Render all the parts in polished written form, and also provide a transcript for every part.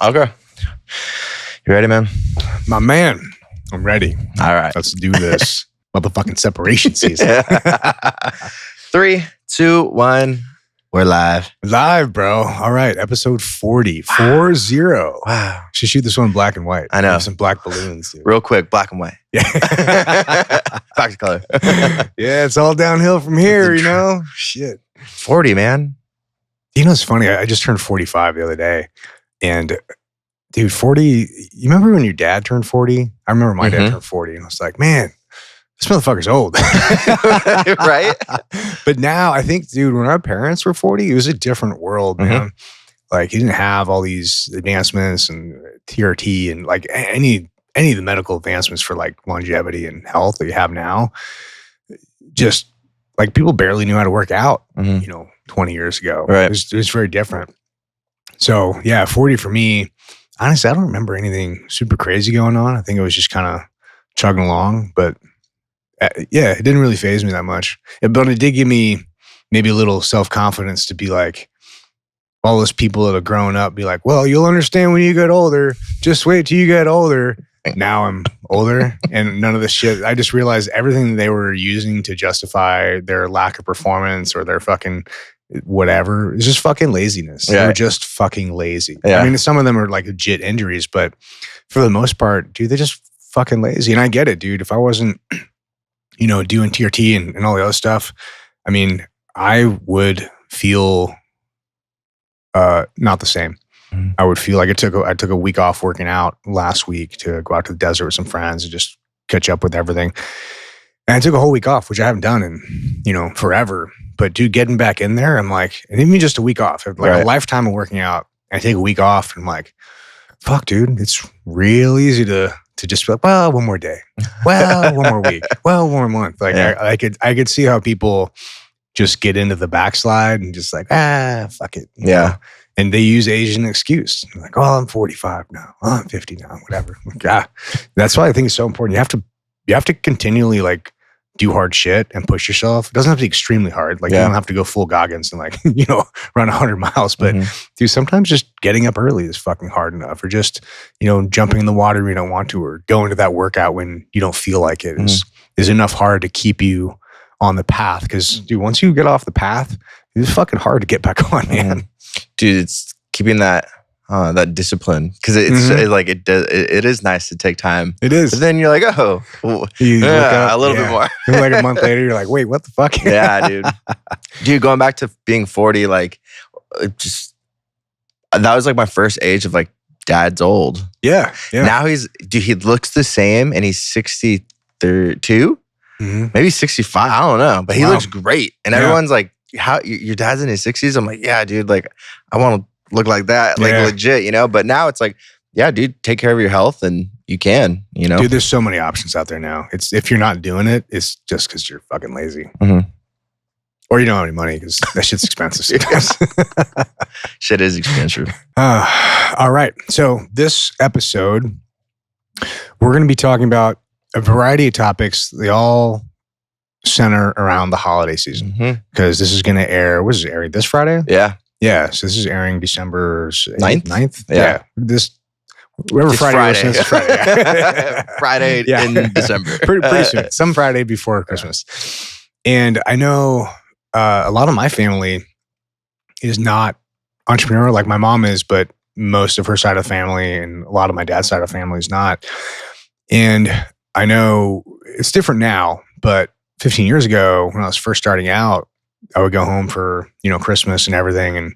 Okay. You ready, man? My man, I'm ready. All right. Let's do this. Motherfucking separation season. 3, 2, 1. We're live. Live, bro. All right. Episode 40. 40. Wow. Should shoot this one in black and white. I know. Have some black balloons, dude. Real quick, black and white. Yeah. Back to color. Yeah, it's all downhill from here, you know? Shit. 40, man. You know, it's funny. I just turned 45 the other day. And dude, 40, you remember when your dad turned 40? I remember my dad turned 40 and I was like, man, this motherfucker's old. Right? But now I think, dude, when our parents were 40, it was a different world, man. Like you didn't have all these advancements and TRT and like any of the medical advancements for like longevity and health that you have now. Just like people barely knew how to work out, 20 years ago. Right. It was very different. So yeah, 40 for me, honestly, I don't remember anything super crazy going on. I think it was just kind of chugging along, but yeah, it didn't really faze me that much. But it did give me maybe a little self-confidence to be like, all those people that have grown up be like, well, you'll understand when you get older. Just wait till you get older. Now I'm older and none of this shit. I just realized everything they were using to justify their lack of performance or their fucking whatever is just fucking laziness. Yeah. They're just fucking lazy. Yeah. I mean, some of them are like legit injuries, but for the most part, dude, they're just fucking lazy. And I get it, dude. If I wasn't, doing TRT and all the other stuff, I mean, I would feel not the same. I would feel like I took a week off working out last week to go out to the desert with some friends and just catch up with everything. And I took a whole week off, which I haven't done in, forever. But dude, getting back in there, I'm like, and even just a week off, like a lifetime of working out, I take a week off and I'm like, fuck, dude, it's real easy to just be like, well, one more day. Well, one more week. Well, one more month. Like I could see how people just get into the backslide and just like, fuck it. You know? And they use Asian excuse. Like, oh, I'm 45 now. Oh, I'm 50 now. Whatever. Yeah. That's why I think it's so important. You have to continually like do hard shit and push yourself. It doesn't have to be extremely hard. Like you don't have to go full Goggins and like, run 100 miles. But dude, sometimes just getting up early is fucking hard enough. Or just, jumping in the water when you don't want to, or going to that workout when you don't feel like it is enough hard to keep you on the path. Because dude, once you get off the path, it's fucking hard to get back on, man. Dude, it's keeping that discipline because it is nice to take time. It is. But then you're like, oh, a little bit more. And like a month later, you're like, wait, what the fuck? Yeah, dude. Dude, going back to being 40, like, that was like my first age of like, dad's old. Yeah. Now he looks the same and he's 62, maybe 65. I don't know, but he looks great. And everyone's like, how your dad's in his 60s? I'm like, yeah, dude, like I want to look like that, like legit, But now it's like, yeah, dude, take care of your health and you can, Dude, there's so many options out there now. It's if you're not doing it, it's just because you're fucking lazy. Or you don't have any money because that shit's expensive sometimes. Shit is expensive. All right. So this episode, we're going to be talking about a variety of topics. They all center around the holiday season because this is going to air. What is it airing this Friday? Yeah. So this is airing December 9th. Yeah. Whatever Friday is Friday. Friday in December. pretty soon. Some Friday before Christmas. And I know a lot of my family is not entrepreneurial like my mom is, but most of her side of the family and a lot of my dad's side of the family is not. And I know it's different now, but 15 years ago, when I was first starting out, I would go home for, Christmas and everything.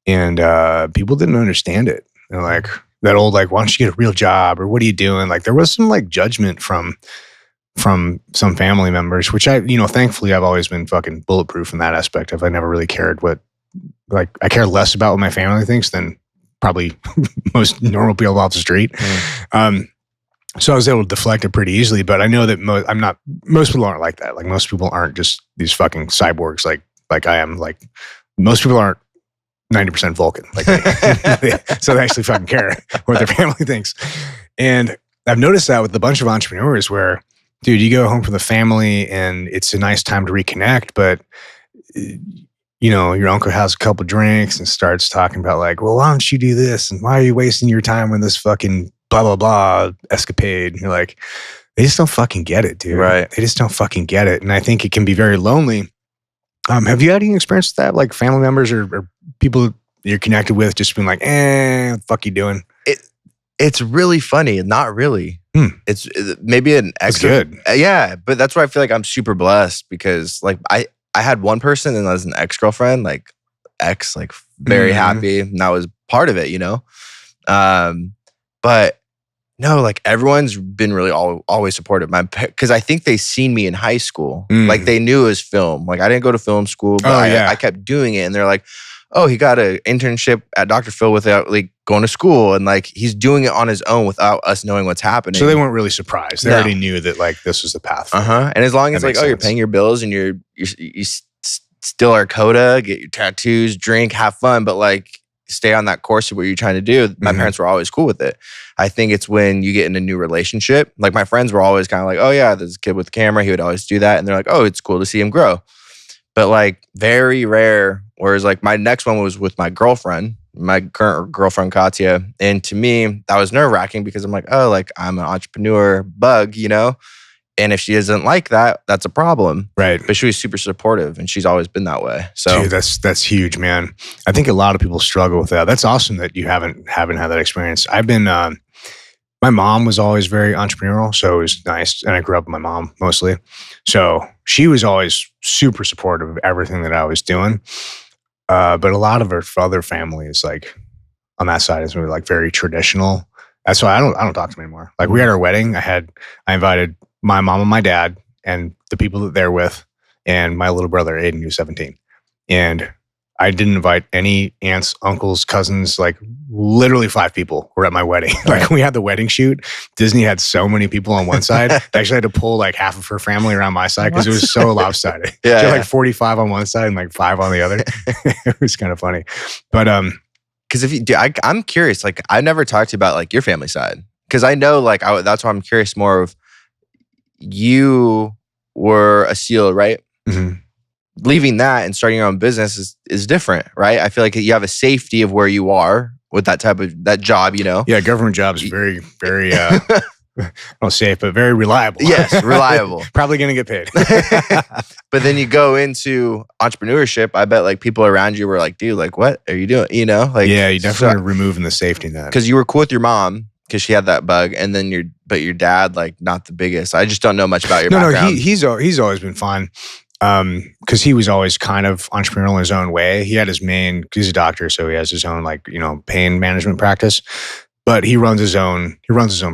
And people didn't understand it. They're like, that old, like, why don't you get a real job? Or what are you doing? Like, there was some like judgment from some family members, which I, thankfully I've always been fucking bulletproof in that aspect of I never really cared I care less about what my family thinks than probably most normal people off the street. So I was able to deflect it pretty easily, but I know that most people aren't like that. Like most people aren't just these fucking cyborgs like I am. Like most people aren't 90% Vulcan. Like so they actually fucking care what their family thinks. And I've noticed that with a bunch of entrepreneurs where, dude, you go home from the family and it's a nice time to reconnect, but your uncle has a couple drinks and starts talking about like, well, why don't you do this? And why are you wasting your time on this fucking blah, blah, blah escapade? And you're like, they just don't fucking get it, dude. Right. They just don't fucking get it. And I think it can be very lonely. Have you had any experience with that? Like family members or people you're connected with just being like, what the fuck you doing? It's really funny. Not really. It's maybe an ex. Good. Yeah. But that's why I feel like I'm super blessed because like I had one person and that was an ex-girlfriend, like very happy. And that was part of it, But no, like everyone's been really always supportive. Because I think they seen me in high school. Like they knew it was film. Like I didn't go to film school, but I kept doing it. And they're like, oh, he got an internship at Dr. Phil without like going to school. And like he's doing it on his own without us knowing what's happening. So they weren't really surprised. They already knew that like this was the path. And as long as like, you're paying your bills and you still are Kota, get your tattoos, drink, have fun, but like stay on that course of what you're trying to do. My parents were always cool with it. I think it's when you get in a new relationship. Like my friends were always kind of like, oh yeah, there's a kid with a camera. He would always do that. And they're like, oh, it's cool to see him grow. But like very rare. Whereas like my next one was with my girlfriend, my current girlfriend, Katya. And to me, that was nerve wracking because I'm like, oh, like I'm an entrepreneur bug, And if she doesn't like that, that's a problem. Right. But she was super supportive and she's always been that way. So dude, that's huge, man. I think a lot of people struggle with that. That's awesome that you haven't had that experience. I've been, my mom was always very entrepreneurial. So it was nice. And I grew up with my mom mostly. So she was always super supportive of everything that I was doing. But a lot of her other family is like on that side is really like very traditional. That's why I don't talk to them anymore. Like we had our wedding. I invited my mom and my dad and the people that they're with and my little brother, Aiden, who's 17. And I didn't invite any aunts, uncles, cousins, like literally 5 people were at my wedding. Like we had the wedding shoot. Disney had so many people on one side. They actually had to pull like half of her family around my side because it was so lopsided. She had like 45 on one side and like 5 on the other. It was kind of funny. But because I'm curious, like I never talked to you about like your family side. Because I know like that's why I'm curious more of you were a SEAL, right? Leaving that and starting your own business is different, right? I feel like you have a safety of where you are with that type of that job, Yeah, government jobs very, very not safe, but very reliable. Yes, reliable. Probably gonna get paid. But then you go into entrepreneurship. I bet like people around you were like, dude, like what are you doing? Like yeah, you definitely removing the safety net because you were cool with your mom because she had that bug, and then your dad like not the biggest. I just don't know much about your background. No, he's always been fine. Because he was always kind of entrepreneurial in his own way. He had he's a doctor, so he has his own pain management practice. But he runs his own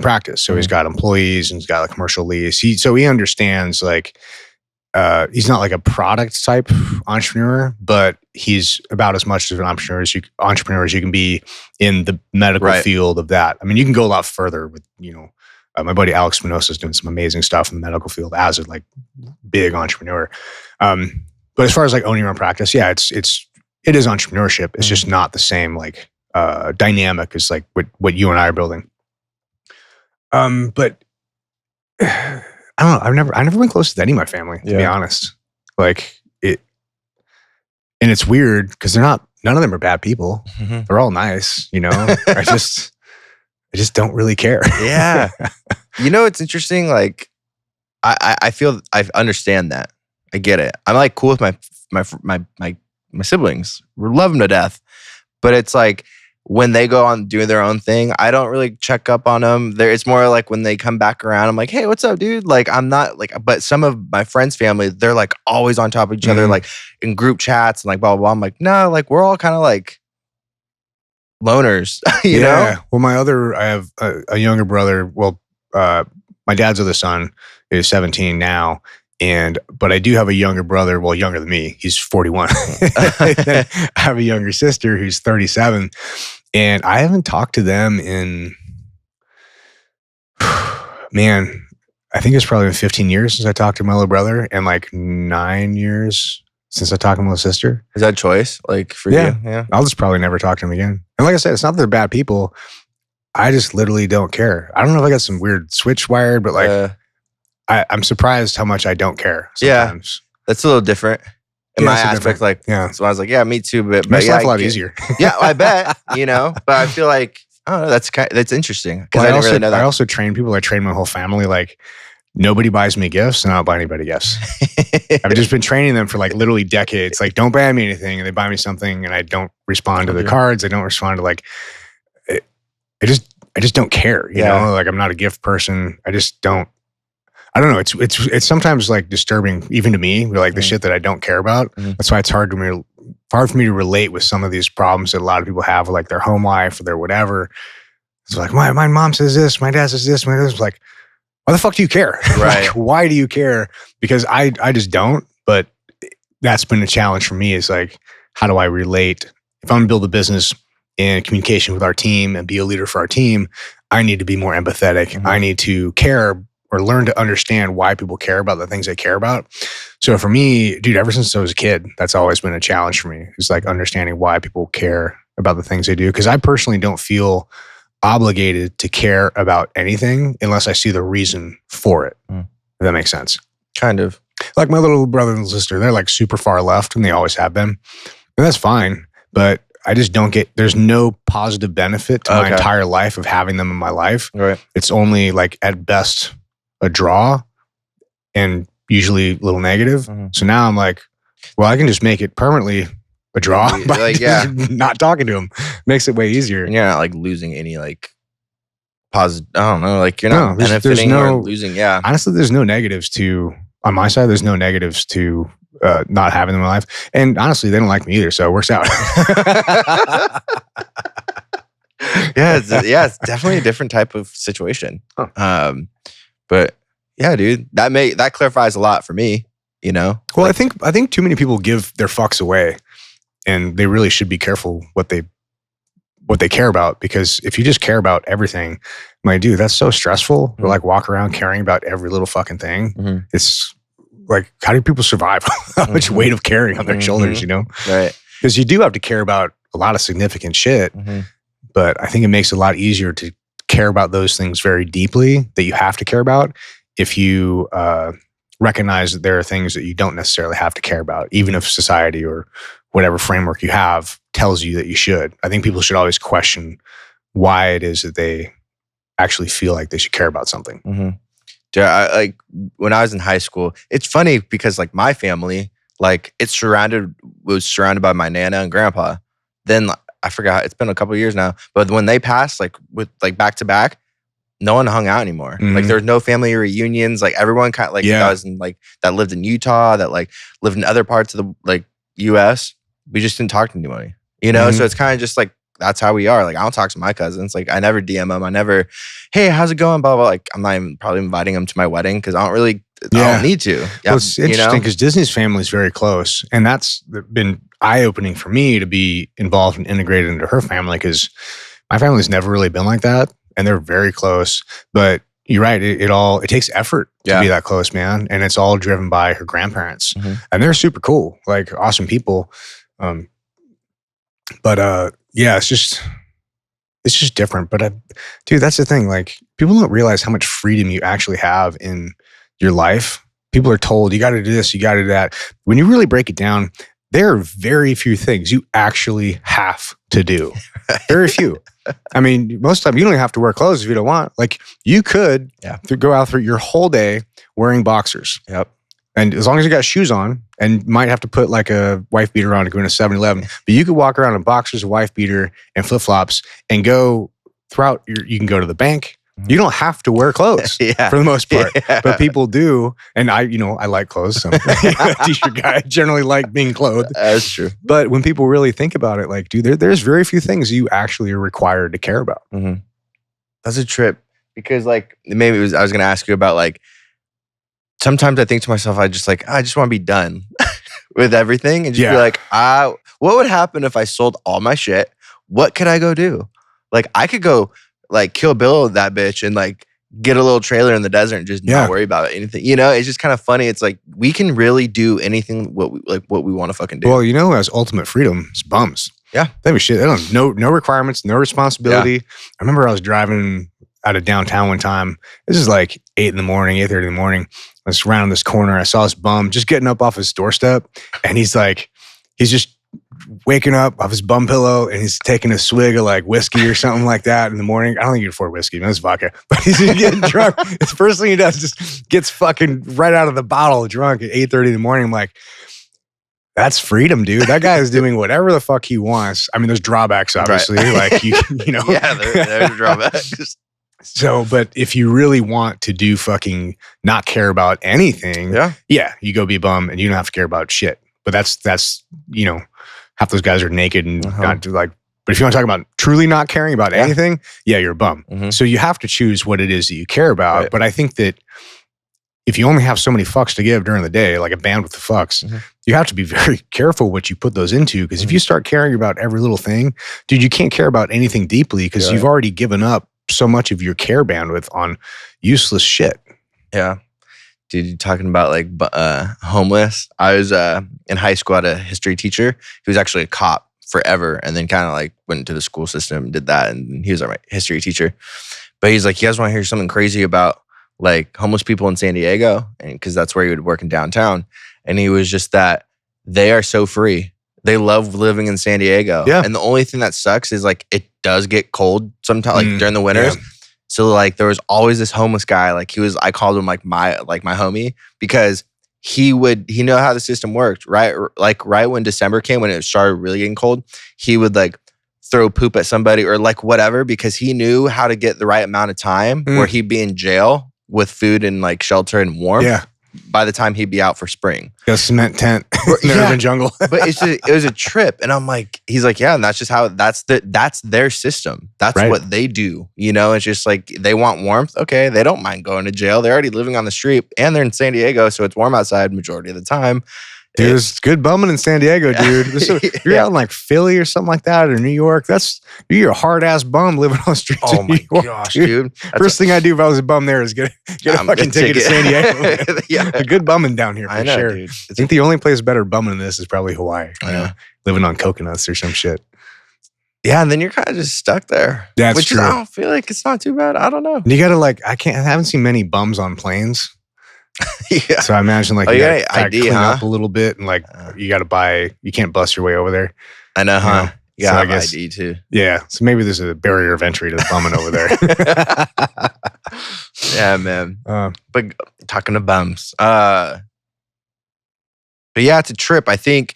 practice. So he's got employees and he's got a commercial lease. So he understands like he's not like a product type entrepreneur, but he's about as much of an entrepreneur as you can be in the medical field of that. I mean, you can go a lot further with my buddy Alex Spinoza is doing some amazing stuff in the medical field as a like big entrepreneur. But as far as like owning your own practice, yeah, it is entrepreneurship. It's just not the same like dynamic as like what you and I are building. But I don't know. I've never been close to any of my family, to be honest. Like and it's weird because none of them are bad people. They're all nice, I just don't really care. Yeah. It's interesting. Like, I feel I understand that. I get it. I'm like cool with my siblings. We love them to death. But it's like when they go on doing their own thing, I don't really check up on them. It's more like when they come back around, I'm like, hey, what's up, dude? Like, I'm not like, but some of my friends' family, they're like always on top of each other, like in group chats and like blah, blah, blah. I'm like, no, like we're all kind of like loners, you know? Well, I have a younger brother. Well, my dad's other son is 17 now. But I do have a younger brother, well, younger than me. He's 41. I have a younger sister who's 37. And I haven't talked to them in, man, I think it's probably been 15 years since I talked to my little brother and like 9 years since I talked to my little sister. Is that a choice? Like for you? Yeah. I'll just probably never talk to them again. And like I said, it's not that they're bad people. I just literally don't care. I don't know if I got some weird switch wired, but like, I'm surprised how much I don't care sometimes. Yeah, that's a little different. in my aspect. Like, so I was like, yeah, me too. But makes yeah, life a lot easier. Yeah, I bet, but I feel like, I don't know, that's interesting. Because I didn't really know that. I also train people. I train my whole family. Like, nobody buys me gifts, and I don't buy anybody gifts. I've just been training them for like literally decades. Like, don't buy me anything, and they buy me something, and I don't respond to the cards. I don't respond to like, I just don't care. You know, like I'm not a gift person. I just don't. I don't know. It's sometimes like disturbing even to me. Like the shit that I don't care about. That's why it's hard for me to relate with some of these problems that a lot of people have, like their home life or their whatever. It's like my mom says this, my dad says this, my dad's like, why the fuck do you care? Right. Like, why do you care? Because I just don't. But that's been a challenge for me. Is like, how do I relate? If I'm gonna build a business in communication with our team and be a leader for our team, I need to be more empathetic. I need to care or learn to understand why people care about the things they care about. So for me, dude, ever since I was a kid, that's always been a challenge for me. It's like understanding why people care about the things they do. Because I personally don't feel obligated to care about anything unless I see the reason for it. If that makes sense. Kind of. Like my little brother and sister, they're like super far left and they always have been. And that's fine. But I just don't there's no positive benefit to my entire life of having them in my life. Right. It's only like at best a draw and usually a little negative. So now I'm like, well, I can just make it permanently a draw by not talking to him. Makes it way easier. And you're not like losing any like positive, I don't know, like you're not benefiting or losing. Yeah. Honestly, there's no negatives on my side, there's no negatives to not having them in my life. And honestly, they don't like me either. So it works out. It's definitely a different type of situation. But yeah, dude, that clarifies a lot for me, Well, like, I think too many people give their fucks away, and they really should be careful what they care about, because if you just care about everything, dude, that's so stressful. To like walk around caring about every little fucking thing. It's like, how do people survive? How much weight of carrying on their shoulders, Right. Because you do have to care about a lot of significant shit, but I think it makes it a lot easier to care about those things very deeply that you have to care about if you recognize that there are things that you don't necessarily have to care about, even if society or whatever framework you have tells you that you should. I think people should always question why it is that they actually feel like they should care about something. Yeah, like when I was in high school, it's funny because like my family, like was surrounded by my nana and grandpa. Then I forgot, it's been a couple of years now, but when they passed, like with like back to back, no one hung out anymore. Like there was no family reunions. Like everyone kind of like that was in like that lived in Utah, that like lived in other parts of the like US. We just didn't talk to anybody, So it's kind of just like that's how we are. Like I don't talk to my cousins. Like I never DM them. I never, hey, how's it going? Blah blah. Like I'm not even probably inviting them to my wedding because I don't need to. Well, it's interesting because Disney's family is very close, and that's been eye-opening for me to be involved and integrated into her family, because my family's never really been like that. And they're very close, but you're right. It takes effort to be that close, man. And it's all driven by her grandparents, and they're super cool, like awesome people. It's just different. But dude, that's the thing. Like people don't realize how much freedom you actually have in your life. People are told you got to do this, you got to do that. When you really break it down, there are very few things you actually have to do. Very few. I mean, most of the time you don't even have to wear clothes if you don't want. Like you could go out through your whole day wearing boxers. Yep. And as long as you got shoes on, and might have to put like a wife beater on to go into 7-Eleven, but you could walk around in boxers, a wife beater, and flip-flops and go throughout you can go to the bank. You don't have to wear clothes for the most part, but people do. And I like clothes. So t-shirt guy, I generally like being clothed. That's true. But when people really think about it, like, dude, there's very few things you actually are required to care about. That's a trip, because like maybe I was going to ask you about like, sometimes I think to myself, I just want to be done with everything and just be like, what would happen if I sold all my shit? What could I go do? Like I could go like Kill Bill that bitch and like get a little trailer in the desert and just not worry about anything. It's just kind of funny. It's like we can really do anything what we want to fucking do. Well, who has ultimate freedom? It's bums. Yeah. They shit. They don't no requirements, no responsibility. I remember I was driving out of downtown one time. This is like 8 in the morning, 8:30 in the morning. I was around this corner. I saw this bum just getting up off his doorstep. And he's just waking up off his bum pillow and he's taking a swig of like whiskey or something like that in the morning. I don't think he can afford whiskey. That's vodka. But he's just getting drunk. The first thing he does just gets fucking right out of the bottle drunk at 8:30 in the morning. I'm like, that's freedom, dude. That guy is doing whatever the fuck he wants. I mean, there's drawbacks, obviously. Right. Like, you know. Yeah, there's drawbacks. So, but if you really want to do fucking not care about anything, yeah, you go be a bum and you don't have to care about shit. But that's you know, half those guys are naked and not do like, but if you want to talk about truly not caring about anything, yeah, you're a bum. So you have to choose what it is that you care about. Right. But I think that if you only have so many fucks to give during the day, like a bandwidth of fucks, you have to be very careful what you put those into. Because if you start caring about every little thing, dude, you can't care about anything deeply because you've already given up so much of your care bandwidth on useless shit. Yeah. Dude, you're talking about like homeless. I was in high school, I had a history teacher. He was actually a cop forever and then kind of like went into the school system and did that. And he was my history teacher. But he's like, you guys want to hear something crazy about like homeless people in San Diego? And because that's where he would work in downtown. And he was just that they are so free. They love living in San Diego. Yeah. And the only thing that sucks is like it does get cold sometimes, like during the winters. Yeah. So like there was always this homeless guy. Like I called him like my homie because he know how the system worked, right? Like right when December came, when it started really getting cold, he would like throw poop at somebody or like whatever because he knew how to get the right amount of time where he'd be in jail with food and like shelter and warmth. Yeah. By the time he'd be out for spring. A cement tent in the urban jungle. But it was a trip. And I'm like, he's like, yeah, and that's just how, that's their system. That's what they do. You know, it's just like, they want warmth. Okay, they don't mind going to jail. They're already living on the street and they're in San Diego, so it's warm outside majority of the time. Dude, it's good bumming in San Diego, dude. If you're out in like Philly or something like that, or New York, you're a hard ass bum living on the streets. Oh my gosh, dude! First thing I do if I was a bum there is get a fucking ticket to San Diego. Yeah, a good bumming down here for sure. Dude. I think the only place better bumming than this is probably Hawaii. I know, living on coconuts or some shit. Yeah, and then you're kind of just stuck there. That's true. I don't feel like it's not too bad. I don't know. And you gotta I haven't seen many bums on planes. Yeah. So I imagine like you gotta ID, clean up a little bit and like you can't bust your way over there. I know, huh? You gotta have ID too. Yeah. So maybe there's a barrier of entry to the bumming over there. Yeah, man. But talking to bums. But yeah, it's a trip. I think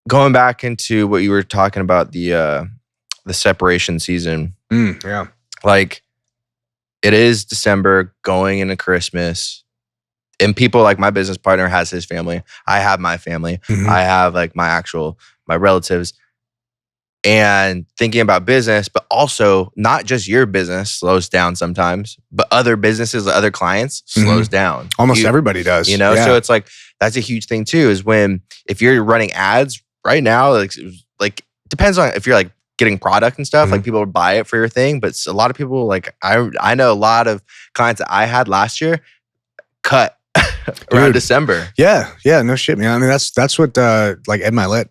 going back into what you were talking about, the separation season. Yeah. Like it is December going into Christmas. And people like my business partner has his family. I have my family. I have like my relatives. And thinking about business, but also not just your business slows down sometimes, but other businesses, other clients slows down. Almost everybody does. You know, so it's like, that's a huge thing too, is if you're running ads right now, like depends on if you're like getting product and stuff, like people would buy it for your thing. But a lot of people, like I know a lot of clients that I had last year cut around December. Yeah, no shit, man. I mean, that's what like Ed Milet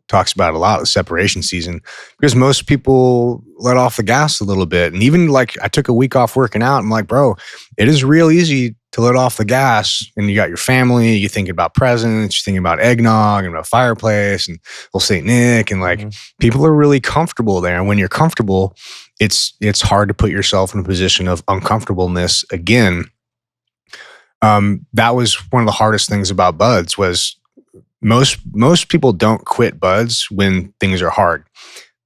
talks about a lot, the separation season, because most people let off the gas a little bit. And even like I took a week off working out. I'm like, bro, it is real easy to let off the gas. And you got your family, you're thinking about presents, you're thinking about eggnog and about fireplace and Old St. Nick. And like people are really comfortable there. And when you're comfortable, it's hard to put yourself in a position of uncomfortableness again. That was one of the hardest things about buds was most people don't quit buds when things are hard.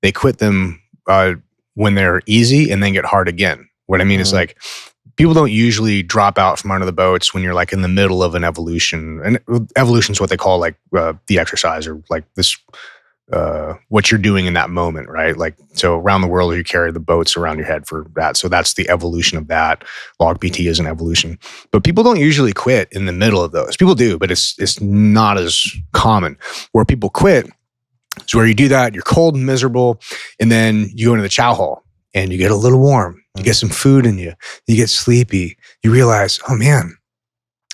They quit them when they're easy and then get hard again. What I mean is like people don't usually drop out from under the boats when you're like in the middle of an evolution. And evolution is what they call like the exercise or like this what you're doing in that moment, right? Like, so around the world, you carry the boats around your head for that. So that's the evolution of that. Log PT is an evolution. But people don't usually quit in the middle of those. People do, but it's not as common. Where people quit is where you do that, you're cold and miserable, and then you go into the chow hall and you get a little warm. You get some food in you. You get sleepy. You realize, oh man,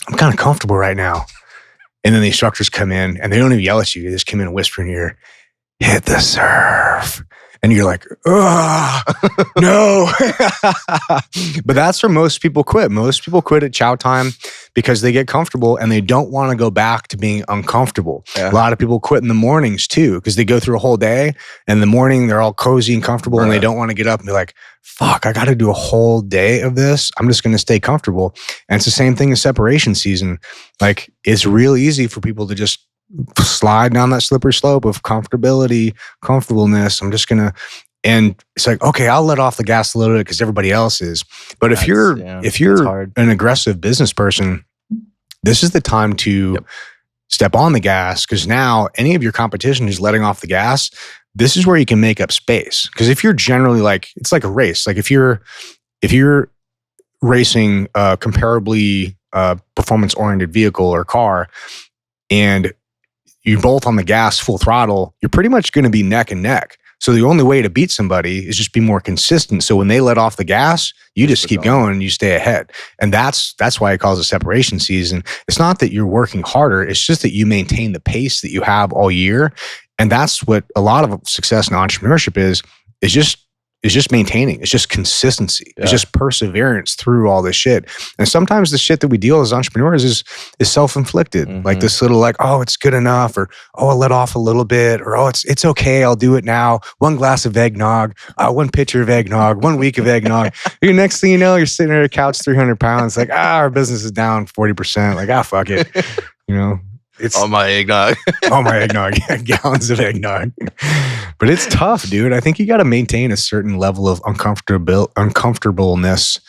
I'm kind of comfortable right now. And then the instructors come in and they don't even yell at you. They just come in and whisper in your ear, hit the surf. And you're like, oh, no. But that's where most people quit. Most people quit at chow time because they get comfortable and they don't want to go back to being uncomfortable. Yeah. A lot of people quit in the mornings too because they go through a whole day and in the morning they're all cozy and comfortable and they don't want to get up and be like, fuck, I got to do a whole day of this. I'm just going to stay comfortable. And it's the same thing as separation season. Like, it's real easy for people to just slide down that slippery slope of comfortableness. I'm just going to, and it's like, okay, I'll let off the gas a little bit because everybody else is. But if you're an aggressive business person, this is the time to step on the gas, because now any of your competition who's letting off the gas, this is where you can make up space. Because if you're generally like, it's like a race. Like if you're racing a comparably performance-oriented vehicle or car, and you're both on the gas full throttle, you're pretty much going to be neck and neck. So the only way to beat somebody is just be more consistent. So when they let off the gas, you just keep going and you stay ahead. And that's why it calls it separation season. It's not that you're working harder. It's just that you maintain the pace that you have all year. And that's what a lot of success in entrepreneurship is just maintaining. It's just consistency. Yeah. It's just perseverance through all this shit. And sometimes the shit that we deal as entrepreneurs is self-inflicted. Mm-hmm. Like this little like, oh, it's good enough, or oh, I'll let off a little bit, or oh, it's okay, I'll do it now. 1 glass of eggnog, 1 pitcher of eggnog, 1 week of eggnog. Your next thing you know, you're sitting on a couch 300 pounds, like, our business is down 40%. Like, fuck it. You know? It's all my eggnog. All my eggnog. Gallons of eggnog. But it's tough, dude. I think you got to maintain a certain level of uncomfortableness,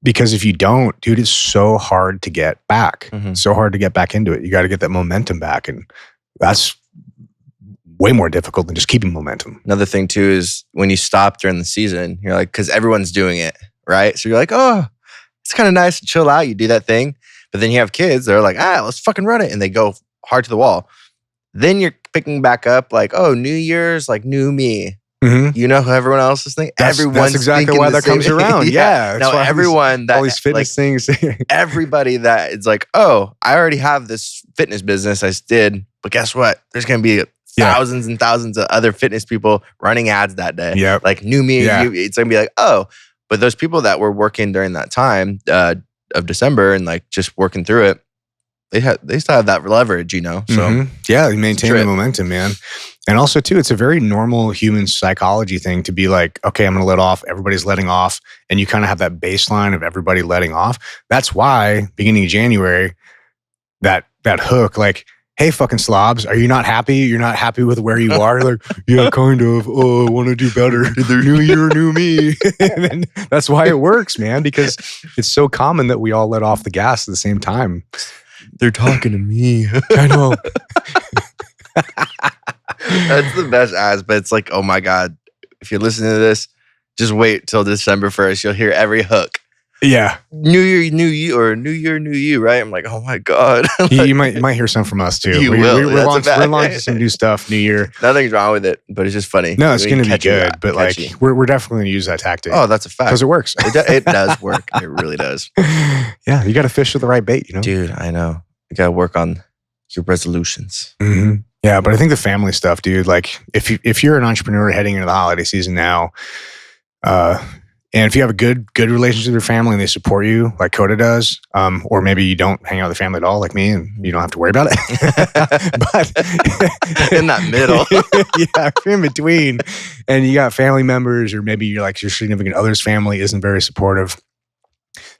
because if you don't, dude, it's so hard to get back. Mm-hmm. So hard to get back into it. You got to get that momentum back. And that's way more difficult than just keeping momentum. Another thing too is when you stop during the season, you're like, because everyone's doing it, right? So you're like, oh, it's kind of nice to chill out. You do that thing. But then you have kids, they're like, let's fucking run it. And they go hard to the wall. Then you're picking back up like, oh, New Year's, like new me. Mm-hmm. You know who everyone else is thinking? That's exactly why that comes around. Yeah. Now everyone all these fitness things. Everybody that is like, oh, I already have this fitness business I did. But guess what? There's going to be thousands and thousands of other fitness people running ads that day. Yep. Like new me. Yeah. It's going to be like, oh. But those people that were working during that time, of December and like just working through it, they still have that leverage, you know? So yeah, you maintain the momentum, man. And also too, it's a very normal human psychology thing to be like, okay, I'm going to let off. Everybody's letting off. And you kind of have that baseline of everybody letting off. That's why beginning of January, that hook, like, hey, fucking slobs, are you not happy? You're not happy with where you are? Like, yeah, kind of. Oh, I want to do better. New year, new me. And that's why it works, man, because it's so common that we all let off the gas at the same time. They're talking to me. I know. That's the best ads, but it's like, oh my God, if you're listening to this, just wait till December 1st. You'll hear every hook. Yeah. New year, new you, or new year, new you, right? I'm like, oh my God. Like, you might hear some from us too. We're launching some new stuff, new year. Nothing's wrong with it, but it's just funny. No, it's going to be good, but like we're definitely going to use that tactic. Oh, that's a fact. Because it works. It does work. It really does. Yeah, you got to fish with the right bait, you know? Dude, I know. You got to work on your resolutions. Mm-hmm. Yeah, but I think the family stuff, dude, like if you're an entrepreneur heading into the holiday season now, and if you have a good relationship with your family and they support you like Kota does, or maybe you don't hang out with the family at all like me and you don't have to worry about it. But in that middle. Yeah, if you're in between and you got family members, or maybe you're like your significant other's family isn't very supportive,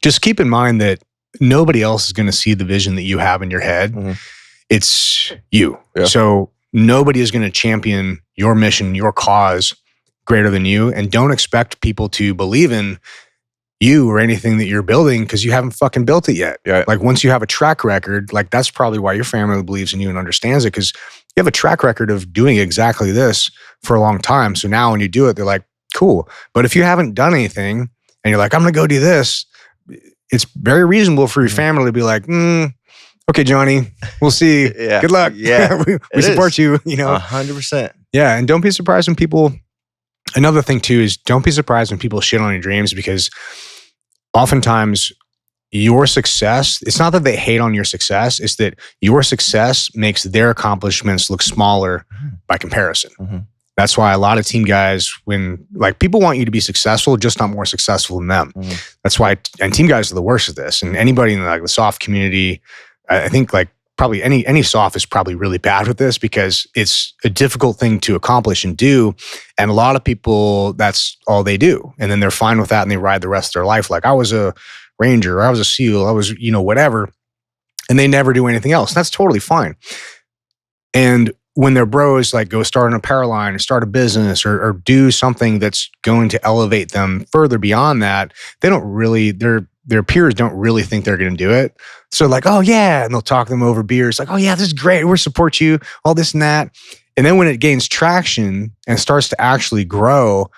just keep in mind that nobody else is going to see the vision that you have in your head. Mm-hmm. It's you. Yeah. So nobody is going to champion your mission, your cause greater than you, and don't expect people to believe in you or anything that you're building because you haven't fucking built it yet. Yeah. Like once you have a track record, like that's probably why your family believes in you and understands it, because you have a track record of doing exactly this for a long time. So now when you do it, they're like, cool. But if you haven't done anything and you're like, I'm going to go do this, it's very reasonable for your family to be like, okay, Johnny, we'll see. Yeah. Good luck. Yeah. we support you, you know. 100%. Yeah. And don't be surprised when people, another thing too is don't be surprised when people shit on your dreams, because oftentimes your success, it's not that they hate on your success, it's that your success makes their accomplishments look smaller by comparison. Mm-hmm. That's why a lot of team guys, when like people want you to be successful, just not more successful than them. That's why, and team guys are the worst at this. And anybody in like the soft community, I think like probably any soft is probably really bad with this because it's a difficult thing to accomplish and do. And a lot of people, that's all they do. And then they're fine with that and they ride the rest of their life. Like I was a Ranger, I was a SEAL, I was, whatever. And they never do anything else. That's totally fine. And when their bros like go start an apparel line or start a business or do something that's going to elevate them further beyond that, they don't really, their peers don't really think they're going to do it. So like, oh yeah. And they'll talk them over beers like, oh yeah, this is great. We'll support you, all this and that. And then when it gains traction and starts to actually grow,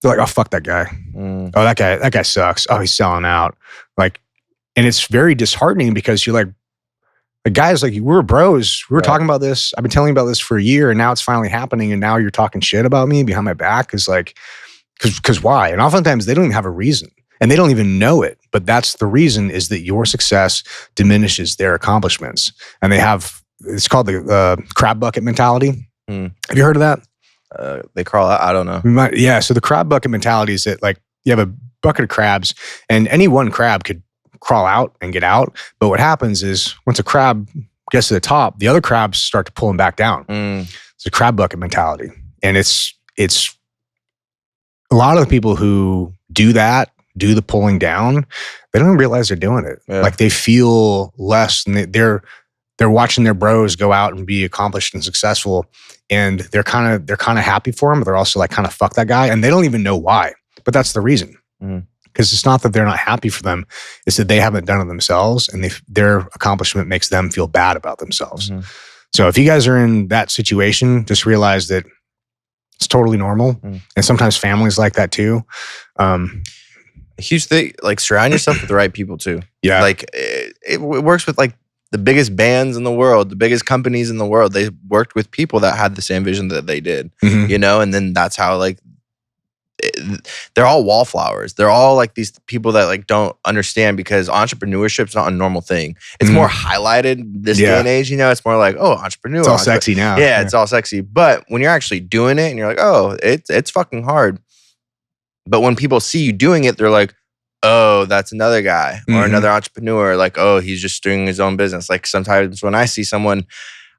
they're like, oh, fuck that guy. Oh, that guy sucks. Oh, he's selling out. Like, and it's very disheartening because you're like, the guys like, we're bros. We were talking about this. I've been telling you about this for a year and now it's finally happening. And now you're talking shit about me behind my back. Cause why? And oftentimes they don't even have a reason and they don't even know it. But that's the reason is that your success diminishes their accomplishments. And it's called the crab bucket mentality. Have you heard of that? They crawl out. I don't know. Yeah. So the crab bucket mentality is that like you have a bucket of crabs and any one crab could crawl out and get out. But what happens is once a crab gets to the top, the other crabs start to pull him back down. It's a crab bucket mentality. And it's a lot of the people who do the pulling down, they don't even realize they're doing it. Yeah. Like they feel less and they're watching their bros go out and be accomplished and successful. And they're kind of happy for him, but they're also like kind of fuck that guy. And they don't even know why, but that's the reason. Because it's not that they're not happy for them. It's that they haven't done it themselves and their accomplishment makes them feel bad about themselves. So if you guys are in that situation, just realize that it's totally normal. And sometimes families like that too. A huge thing, like surround yourself with the right people too. Yeah. Like it works with like the biggest bands in the world, the biggest companies in the world. They worked with people that had the same vision that they did, and then that's how like, they're all wallflowers. They're all like these people that like don't understand because entrepreneurship's not a normal thing. It's more highlighted this day and age. It's more like, oh, entrepreneur. It's all sexy now. Yeah, it's all sexy. But when you're actually doing it and you're like, oh, it's fucking hard. But when people see you doing it, they're like, oh, that's another guy or another entrepreneur. Like, oh, he's just doing his own business. Like sometimes when I see someone,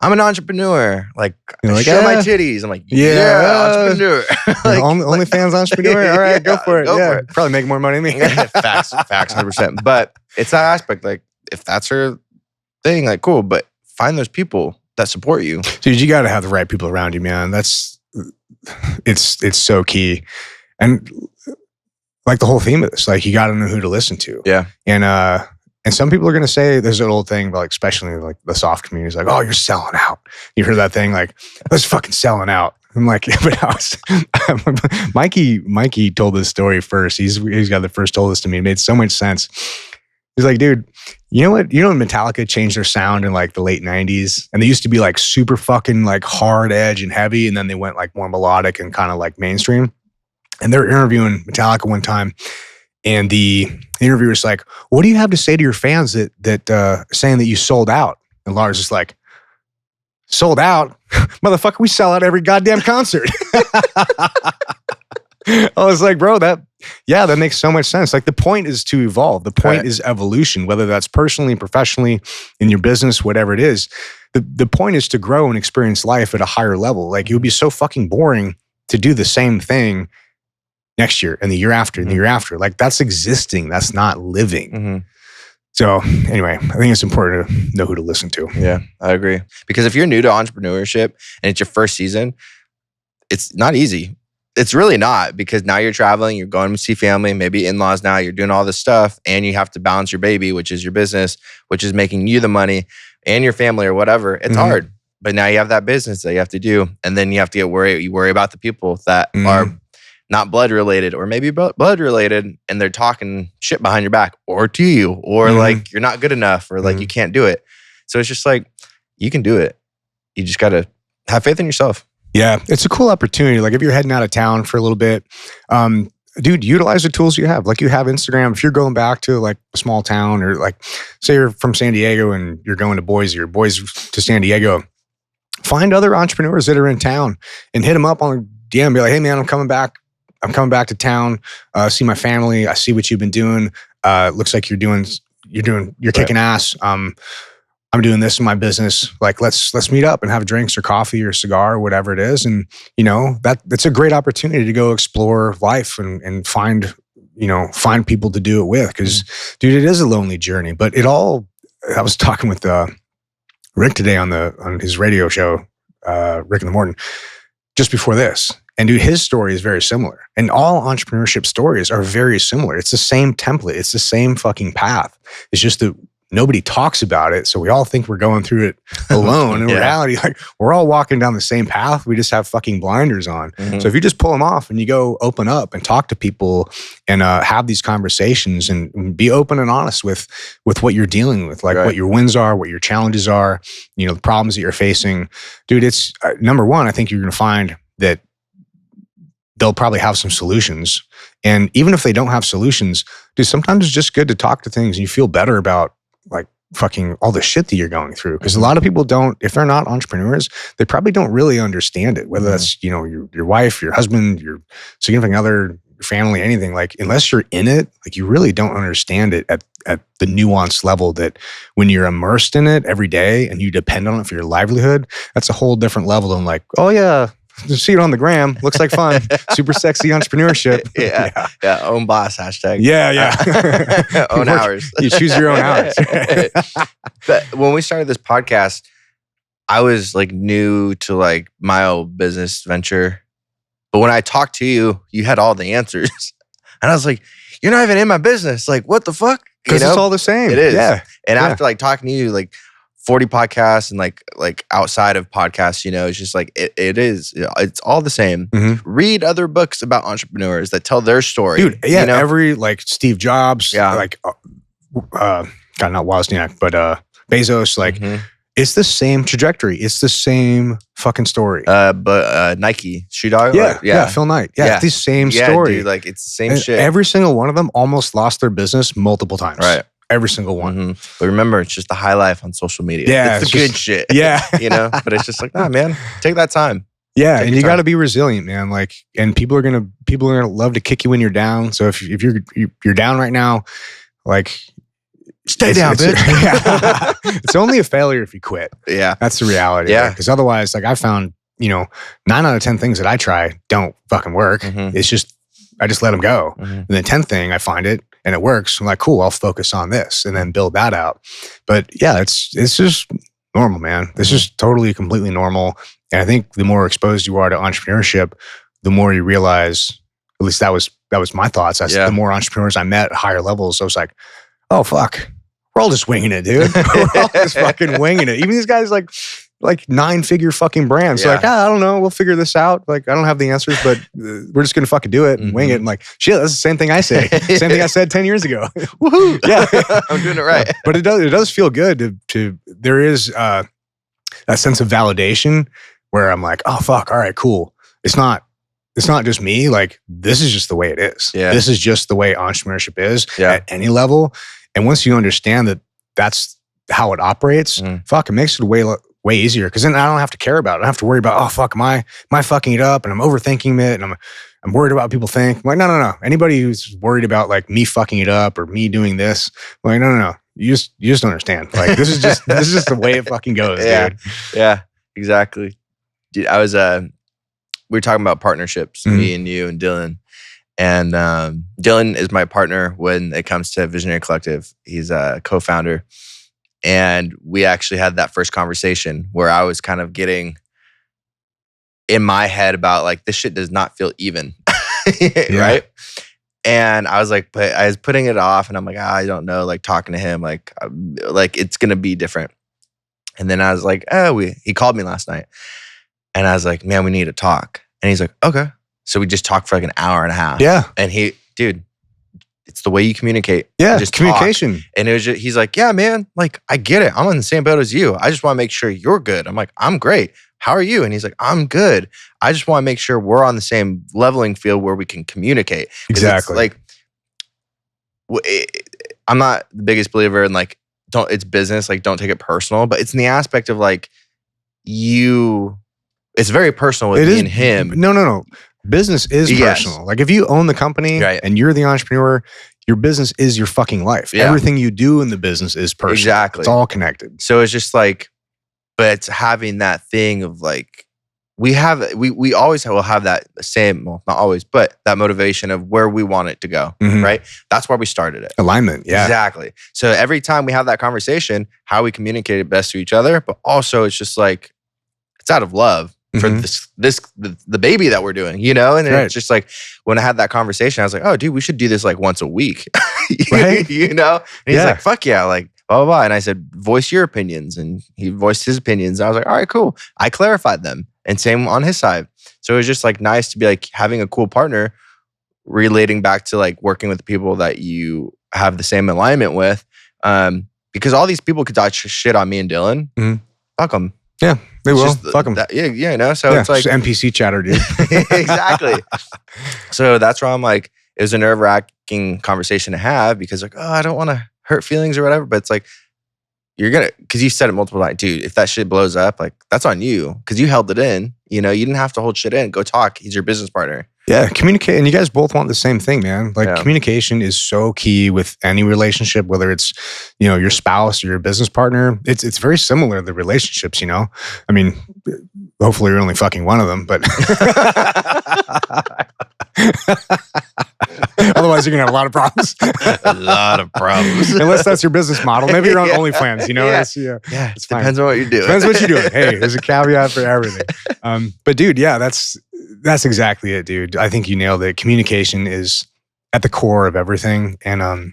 I'm an entrepreneur. Like, show my titties. I'm like, entrepreneur. Like, OnlyFans entrepreneur. All right, go for it. Go for it. Probably make more money than me. Facts, 100%. But it's that aspect. Like, if that's her thing, like, cool. But find those people that support you. Dude, you got to have the right people around you, man. It's so key. And like the whole theme of this, like you got to know who to listen to. Yeah. And some people are going to say, there's an old thing, but like, especially like the soft community is like, oh, you're selling out. You heard that thing? Like, let's fucking selling out. I'm like, but Mikey told this story first. He's got the first told this to me. It made so much sense. He's like, dude, you know what? Metallica changed their sound in like the late 90s and they used to be like super fucking like hard edge and heavy. And then they went like more melodic and kind of like mainstream. And they're interviewing Metallica one time. And the interviewer's like, what do you have to say to your fans that saying that you sold out? And Lars is like, sold out? Motherfucker, we sell out every goddamn concert. I was like, bro, that makes so much sense. Like the point is to evolve. The point is evolution, whether that's personally, professionally, in your business, whatever it is. The point is to grow and experience life at a higher level. Like it would be so fucking boring to do the same thing next year and the year after and the year after. Like that's existing. That's not living. So anyway, I think it's important to know who to listen to. Yeah, I agree. Because if you're new to entrepreneurship and it's your first season, it's not easy. It's really not, because now you're traveling, you're going to see family, maybe in-laws now, you're doing all this stuff and you have to balance your baby, which is your business, which is making you the money, and your family or whatever. It's hard. But now you have that business that you have to do. And then you have to you worry about the people that are not blood related or maybe blood related and they're talking shit behind your back or to you or like you're not good enough or like you can't do it. So it's just like, you can do it. You just got to have faith in yourself. Yeah, it's a cool opportunity. Like if you're heading out of town for a little bit, dude, utilize the tools you have. Like you have Instagram. If you're going back to like a small town or like say you're from San Diego and you're going to Boise or Boise to San Diego, find other entrepreneurs that are in town and hit them up on DM, be like, hey man, I'm coming back to town, see my family. I see what you've been doing. Looks like you're kicking ass. I'm doing this in my business. Like, let's meet up and have drinks or coffee or cigar or whatever it is. And, that's a great opportunity to go explore life and find people to do it with. Cause dude, it is a lonely journey, but I was talking with Rick today on his radio show, Rick in the Morning, just before this. And dude, his story is very similar. And all entrepreneurship stories are very similar. It's the same template. It's the same fucking path. It's just that nobody talks about it. So we all think we're going through it alone. In reality, like, we're all walking down the same path. We just have fucking blinders on. Mm-hmm. So if you just pull them off and you go open up and talk to people and have these conversations and be open and honest with what you're dealing with, like what your wins are, what your challenges are, the problems that you're facing, dude, it's number one, I think you're going to find that they'll probably have some solutions. And even if they don't have solutions, dude, sometimes it's just good to talk to things and you feel better about like fucking all the shit that you're going through. Because a lot of people don't, if they're not entrepreneurs, they probably don't really understand it. Whether that's, your wife, your husband, your significant other, your family, anything, like, unless you're in it, like, you really don't understand it at the nuanced level that when you're immersed in it every day and you depend on it for your livelihood, that's a whole different level than like, oh yeah, just see it on the gram. Looks like fun. Super sexy entrepreneurship. Yeah. Own boss hashtag. Yeah. Own hours. You choose your own hours. But when we started this podcast, I was like new to like my old business venture. But when I talked to you, you had all the answers. And I was like, you're not even in my business. Like, what the fuck? Because it's all the same. It is. Yeah. And after like talking to you, like 40 podcasts and like outside of podcasts, it's just like it is. It's all the same. Mm-hmm. Read other books about entrepreneurs that tell their story, dude. Yeah, every like Steve Jobs, like God, not Wozniak, but Bezos. Like, it's the same trajectory. It's the same fucking story. But Nike, Shoe Dog, yeah, Phil Knight, it's the same story. Dude, like it's the same shit. Every single one of them almost lost their business multiple times. Right. Every single one. Mm-hmm. But remember, it's just the high life on social media. Yeah. It's the good shit. Yeah. But it's just like, nah, man, take that time. Yeah. And you got to be resilient, man. Like, and people are going to love to kick you when you're down. So if you're down right now, like, stay down, bitch. It's only a failure if you quit. Yeah. That's the reality. Yeah. Because otherwise, like, I found, 9 out of 10 things that I try don't fucking work. Mm-hmm. It's just, I just let them go. Mm-hmm. And the 10th thing, I find it and it works. I'm like, cool, I'll focus on this and then build that out. But yeah, it's just normal, man. This is totally, completely normal. And I think the more exposed you are to entrepreneurship, the more you realize, at least that was my thoughts. The more entrepreneurs I met at higher levels, I was like, oh, fuck, we're all just winging it, dude. We're all just fucking winging it. Even these guys like 9-figure fucking brands. So like, I don't know, we'll figure this out. Like, I don't have the answers, but we're just going to fucking do it and wing it. And like, shit, that's the same thing I say. Same thing I said 10 years ago. Woohoo. Yeah. I'm doing it right. But it does feel good there is a sense of validation where I'm like, oh, fuck. All right, cool. It's not just me. Like, this is just the way it is. Yeah. This is just the way entrepreneurship is at any level. And once you understand that that's how it operates, fuck, it makes it way easier, because then I don't have to care about it. I don't have to worry about, oh fuck, am I fucking it up and I'm overthinking it and I'm worried about what people think. I'm like, no. Anybody who's worried about like me fucking it up or me doing this, I'm like, no. You just don't understand. Like, this is just the way it fucking goes, dude. Yeah, exactly. Dude, we were talking about partnerships, me and you and Dylan. And Dylan is my partner when it comes to Visionary Collective. He's a co-founder. And we actually had that first conversation where I was kind of getting in my head about like, this shit does not feel even, right? And I was like, but I was putting it off and I'm like, I don't know, like talking to him, like it's going to be different. And then I was like, he called me last night and I was like, man, we need to talk. And he's like, okay. So we just talked for like an hour and a half. Yeah. And dude, it's the way you communicate. Yeah, just communication. Talk. And it was he's like, yeah, man, like I get it. I'm on the same boat as you. I just want to make sure you're good. I'm like, I'm great. How are you? And he's like, I'm good. I just want to make sure we're on the same leveling field where we can communicate. Exactly. It's like, I'm not the biggest believer in like, it's business, like don't take it personal, but it's in the aspect of like it's very personal with me and him. No. Business is personal. Like if you own the company and you're the entrepreneur, your business is your fucking life. Yeah. Everything you do in the business is personal. Exactly. It's all connected. So it's just like, but it's having that thing of like, we always will have that same, well, not always, but that motivation of where we want it to go, right? That's where we started it. Alignment, yeah. Exactly. So every time we have that conversation, how we communicate it best to each other, but also it's just like, it's out of love for the baby that we're doing, you know? And it's just like, when I had that conversation, I was like, oh, dude, we should do this like once a week, right? You know? And he's like, fuck yeah, like, blah, blah, blah. And I said, voice your opinions. And he voiced his opinions. And I was like, all right, cool. I clarified them. And same on his side. So it was just like nice to be like having a cool partner relating back to like working with the people that you have the same alignment with. Because all these people could talk shit on me and Dylan. Fuck them. Yeah, they will. Fuck them. Yeah, you know? So it's like NPC chatter, dude. Exactly. So that's why I'm like, it was a nerve-wracking conversation to have because like, oh, I don't want to hurt feelings or whatever. But it's like, you're going to, because you said it multiple times, dude, if that shit blows up, like that's on you because you held it in. You know, you didn't have to hold shit in. Go talk. He's your business partner. Yeah, communicate. And you guys both want the same thing, man. Like communication is so key with any relationship, whether it's, you know, your spouse or your business partner. It's very similar to the relationships, you know? I mean, hopefully you're only fucking one of them, but otherwise you're going to have a lot of problems. A lot of problems. Unless that's your business model. Maybe you're on OnlyFans, you know? Yeah, it's fine. Depends on what you're doing. Depends what you're doing. Hey, there's a caveat for everything. But dude, yeah, that's exactly it, dude. I think you nailed it. Communication is at the core of everything, and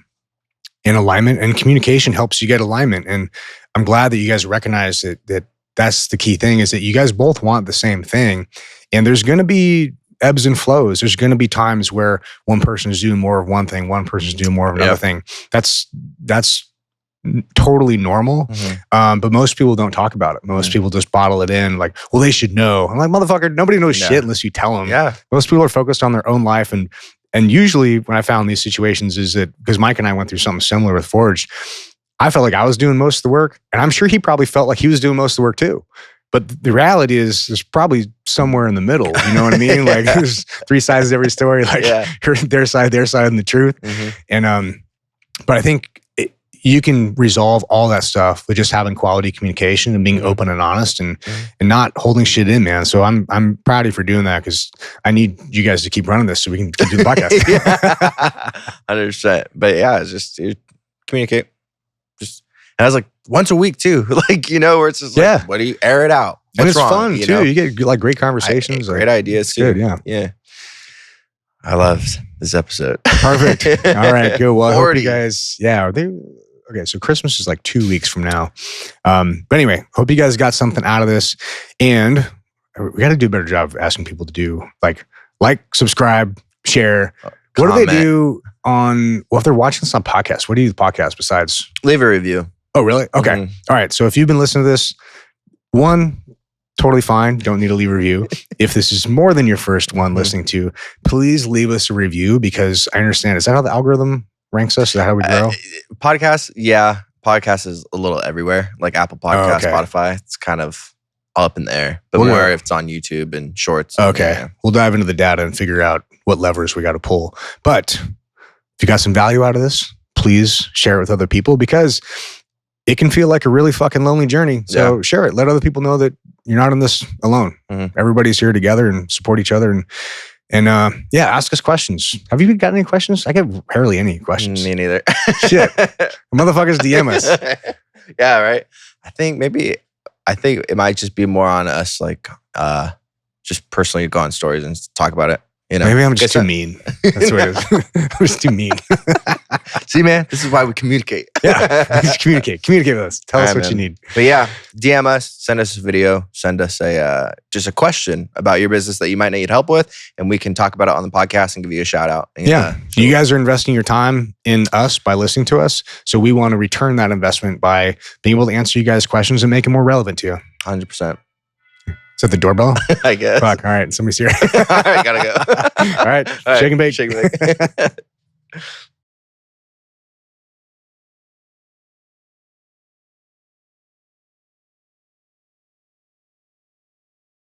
in alignment, and communication helps you get alignment. And I'm glad that you guys recognize that's the key thing, is that you guys both want the same thing. And there's going to be ebbs and flows. There's going to be times where one person is doing more of one thing, one person's doing more of another thing. That's totally normal. But most people don't talk about it. Most people just bottle it in like, well, they should know. I'm like, motherfucker, nobody knows shit unless you tell them. Yeah. Most people are focused on their own life. And usually when I found these situations is that, because Mike and I went through something similar with Forged, I felt like I was doing most of the work. And I'm sure he probably felt like he was doing most of the work too. But the reality is there's probably somewhere in the middle. You know what I mean? Like there's three sides to every story, like their side, and the truth. And, but I think you can resolve all that stuff with just having quality communication and being open and honest and not holding shit in, man. So I'm proud of you for doing that, because I need you guys to keep running this so we can keep doing the podcast. 100%. But yeah, it's just communicate. And I was like, once a week too. Like, you know, where it's just like, what do you air it out? What's and it's wrong, fun too. Know? You get like great conversations. Great ideas too. Good, yeah. I loved this episode. Perfect. All right, good. Well, I hope you guys, are they... Okay, so Christmas is like 2 weeks from now. But anyway, hope you guys got something out of this. And we got to do a better job of asking people to do like, subscribe, share. What do they do on, well, if they're watching this on podcast, what do you do with podcast besides? Leave a review. Oh, really? Okay. All right. So if you've been listening to this, one, totally fine. Don't need to leave a review. If this is more than your first one listening to, please leave us a review, because I understand. Is that how the algorithm ranks us? Is that how we grow? Podcast, podcast is a little everywhere, like Apple Podcasts, Spotify. It's kind of all up in the air, but more if it's on YouTube and Shorts. Okay, we'll dive into the data and figure out what levers we got to pull. But if you got some value out of this, please share it with other people, because it can feel like a really fucking lonely journey. So share it. Let other people know that you're not in this alone. Everybody's here together and support each other. And ask us questions. Have you got any questions? I get rarely any questions. Me neither. Shit. Motherfuckers DM us. Yeah, right. I think it might just be more on us, like just personally go on stories and talk about it. You know, maybe I'm just too mean. That's what it is. I'm just too mean. See, man, this is why we communicate. Just communicate. Communicate with us. Tell us what you need. But yeah, DM us, send us a video, send us just a question about your business that you might need help with, and we can talk about it on the podcast and give you a shout out. You guys are investing your time in us by listening to us, so we want to return that investment by being able to answer you guys' questions and make it more relevant to you. 100%. Is that the doorbell? I guess. Fuck. All right. Somebody's here. All right. Gotta go. All right. Shake and bake. Shake and bake.